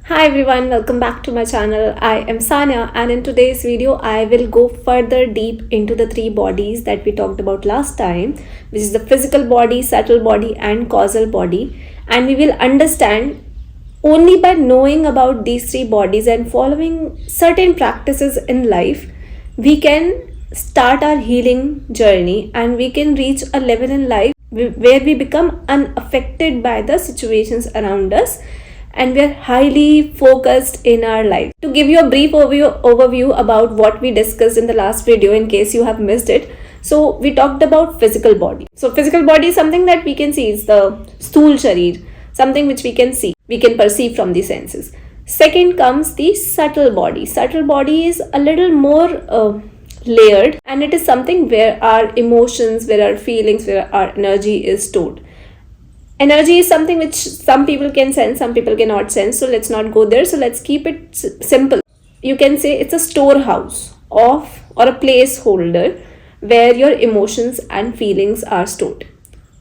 Hi everyone, welcome back to my channel. I am Sanya, and in today's video I will go further deep into the three bodies that we talked about last time, which is the physical body, subtle body and causal body, and we will understand only by knowing about these three bodies and following certain practices in life we can start our healing journey and we can reach a level in life where we become unaffected by the situations around us and we are highly focused in our life. To give you a brief overview about what we discussed in the last video in case you have missed it. So we talked about physical body. So physical body is something that we can see, is the Sthula Sharira, something which we can see, we can perceive from the senses. Second comes the subtle body. Subtle body is a little more layered, and it is something where our emotions, where our feelings, where our energy is stored. Energy is something which some people can sense, some people cannot sense, so let's not go there. So let's keep it simple. You can say it's a storehouse of or a placeholder where your emotions and feelings are stored.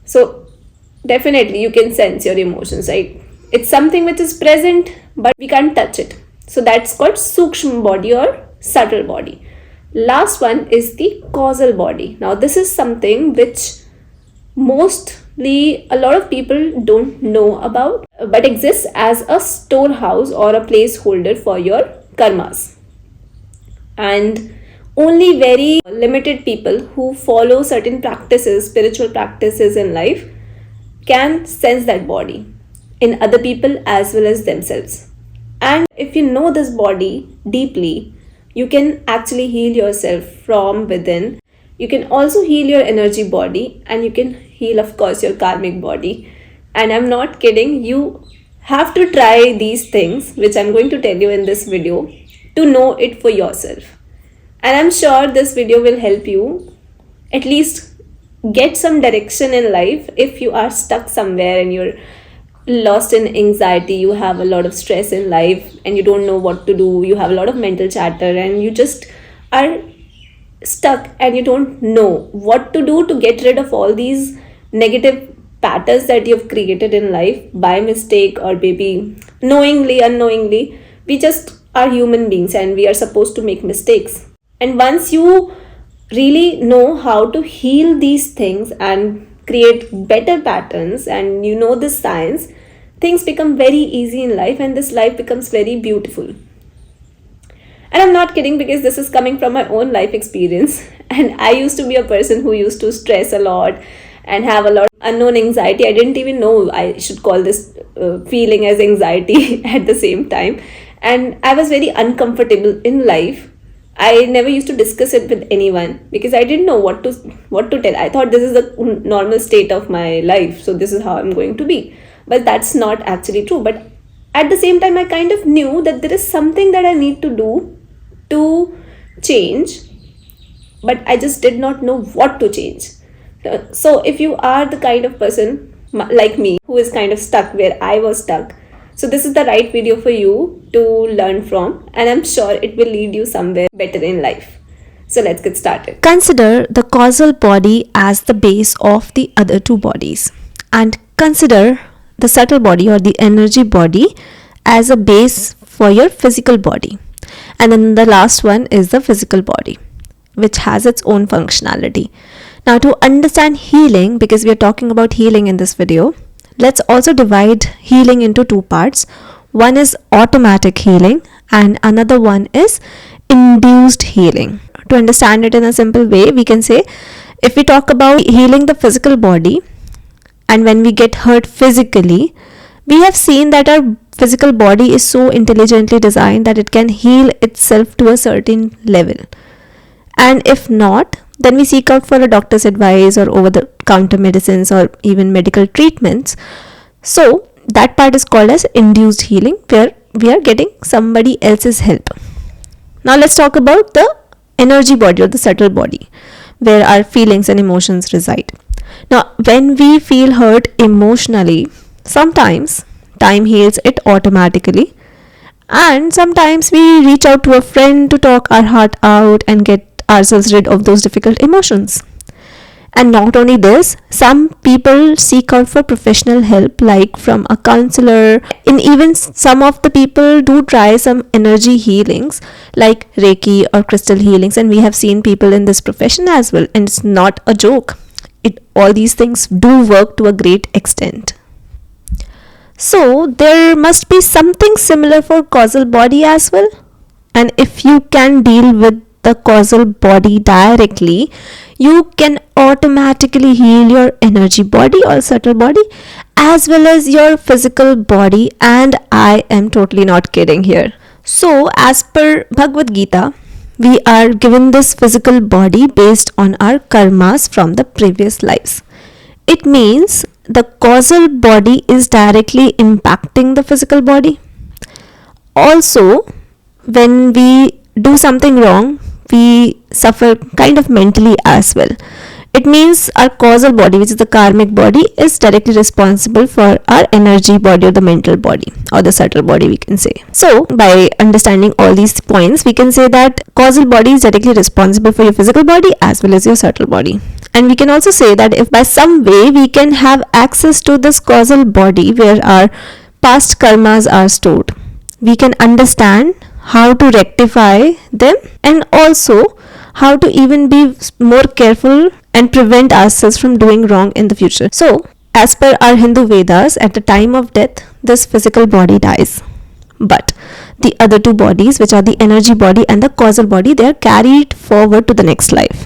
So definitely you can sense your emotions, right? It's something which is present but we can't touch it. So that's called Sukshma body or subtle body. Last one is the causal body. Now this is something which mostly a lot of people don't know about but exists as a storehouse or a placeholder for your karmas, and only very limited people who follow certain practices, spiritual practices in life, can sense that body in other people as well as themselves. And if you know this body deeply, you can actually heal yourself from within. You can also heal your energy body, and you can heal, of course, your karmic body. And I'm not kidding, you have to try these things which I'm going to tell you in this video to know it for yourself. And I'm sure this video will help you at least get some direction in life if you are stuck somewhere and you're lost in anxiety, you have a lot of stress in life and you don't know what to do, you have a lot of mental chatter and you just are stuck and you don't know what to do to get rid of all these negative patterns that you've created in life by mistake or maybe knowingly, unknowingly. We just are human beings and we are supposed to make mistakes. And once you really know how to heal these things and create better patterns and you know this science, things become very easy in life and this life becomes very beautiful. And I'm not kidding because this is coming from my own life experience. And I used to be a person who used to stress a lot and have a lot of unknown anxiety. I didn't even know I should call this feeling as anxiety at the same time. And I was very uncomfortable in life. I never used to discuss it with anyone because I didn't know what to tell. I thought this is the normal state of my life, so this is how I'm going to be. But that's not actually true. But at the same time, I kind of knew that there is something that I need to do to change, but I just did not know what to change. So if you are the kind of person like me who is kind of stuck where I was stuck, so this is the right video for you to learn from, and I'm sure it will lead you somewhere better in life. So let's get started. Consider the causal body as the base of the other two bodies, and consider the subtle body or the energy body as a base for your physical body. And then the last one is the physical body, which has its own functionality. Now, to understand healing, because we are talking about healing in this video, let's also divide healing into two parts. One is automatic healing and another one is induced healing. To understand it in a simple way, we can say if we talk about healing the physical body, and when we get hurt physically, we have seen that our physical body is so intelligently designed that it can heal itself to a certain level. And if not, then we seek out for a doctor's advice or over-the-counter medicines or even medical treatments. So that part is called as induced healing, where we are getting somebody else's help. Now let's talk about the energy body or the subtle body, where our feelings and emotions reside. Now, when we feel hurt emotionally, sometimes time heals it automatically, and sometimes we reach out to a friend to talk our heart out and get ourselves rid of those difficult emotions. And not only this, some people seek out for professional help, like from a counselor, and even some of the people do try some energy healings like Reiki or crystal healings, and we have seen people in this profession as well, and it's not a joke. All these things do work to a great extent. So there must be something similar for causal body as well. And if you can deal with the causal body directly, you can automatically heal your energy body or subtle body as well as your physical body. And I am totally not kidding here. So as per Bhagavad Gita, we are given this physical body based on our karmas from the previous lives. It means the causal body is directly impacting the physical body. Also, when we do something wrong, we suffer kind of mentally as well. It means our causal body, which is the karmic body, is directly responsible for our energy body or the mental body or the subtle body, we can say. So by understanding all these points, we can say that causal body is directly responsible for your physical body as well as your subtle body. And we can also say that if by some way we can have access to this causal body where our past karmas are stored, we can understand how to rectify them and also how to even be more careful and prevent ourselves from doing wrong in the future. So, as per our Hindu Vedas, at the time of death, this physical body dies. But the other two bodies, which are the energy body and the causal body, they are carried forward to the next life.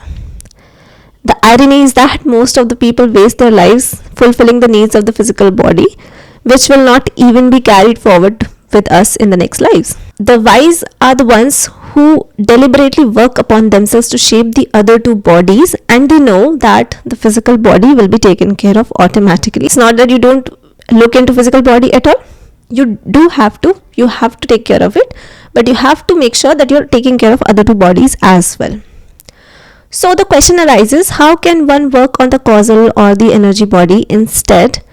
The irony is that most of the people waste their lives fulfilling the needs of the physical body, which will not even be carried forward with us in the next lives. The wise are the ones who deliberately work upon themselves to shape the other two bodies, and they know that the physical body will be taken care of automatically. It's not that you don't look into physical body at all. You have to take care of it, but you have to make sure that you're taking care of other two bodies as well. So the question arises, how can one work on the causal or the energy body instead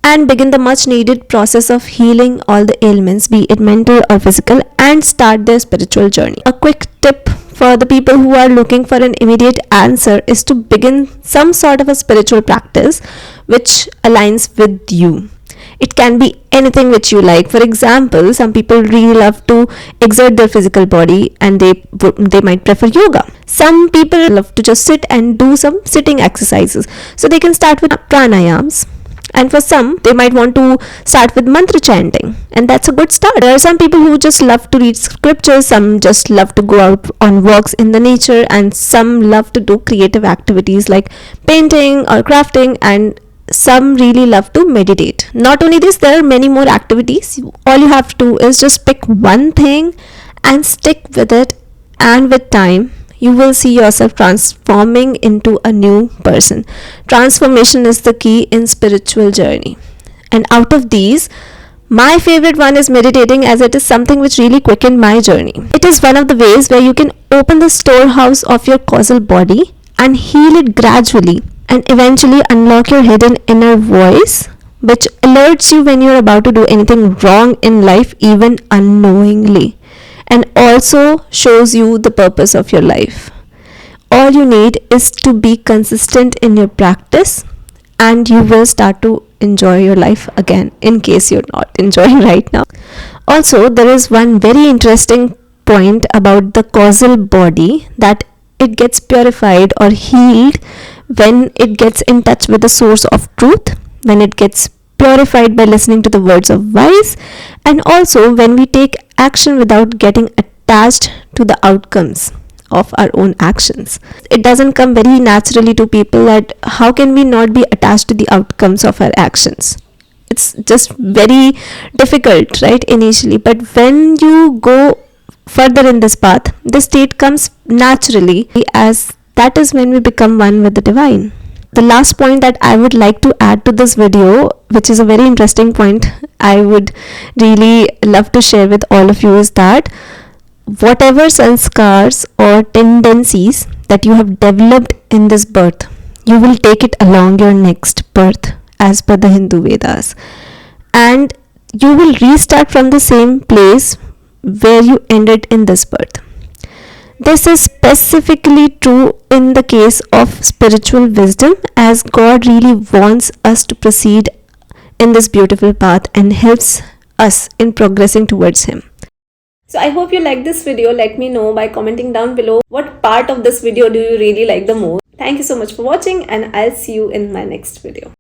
and begin the much needed process of healing all the ailments, be it mental or physical, and start their spiritual journey? A quick tip for the people who are looking for an immediate answer is to begin some sort of a spiritual practice which aligns with you. It can be anything which you like. For example, some people really love to exert their physical body and they might prefer yoga. Some people love to just sit and do some sitting exercises. So they can start with pranayams. And for some, they might want to start with mantra chanting, and that's a good start. There are some people who just love to read scriptures, some just love to go out on walks in the nature, and some love to do creative activities like painting or crafting, and some really love to meditate. Not only this, there are many more activities. All you have to do is just pick one thing and stick with it, and with time, you will see yourself transforming into a new person. Transformation is the key in spiritual journey. And out of these, my favorite one is meditating, as it is something which really quickened my journey. It is one of the ways where you can open the storehouse of your causal body and heal it gradually and eventually unlock your hidden inner voice, which alerts you when you're about to do anything wrong in life, even unknowingly, and also shows you the purpose of your life. All you need is to be consistent in your practice, and you will start to enjoy your life again, in case you're not enjoying right now. Also, there is one very interesting point about the causal body, that it gets purified or healed when it gets in touch with the source of truth, when it gets purified by listening to the words of wise, and also when we take action without getting attached to the outcomes of our own actions. It doesn't come very naturally to people that how can we not be attached to the outcomes of our actions. It's just very difficult, right, initially, but when you go further in this path, the state comes naturally, as that is when we become one with the divine. The last point that I would like to add to this video, which is a very interesting point I would really love to share with all of you, is that whatever sanskars or tendencies that you have developed in this birth, you will take it along your next birth as per the Hindu Vedas, and you will restart from the same place where you ended in this birth. This is specifically true in the case of spiritual wisdom, as God really wants us to proceed in this beautiful path and helps us in progressing towards Him. So I hope you like this video. Let me know by commenting down below what part of this video do you really like the most. Thank you so much for watching, and I'll see you in my next video.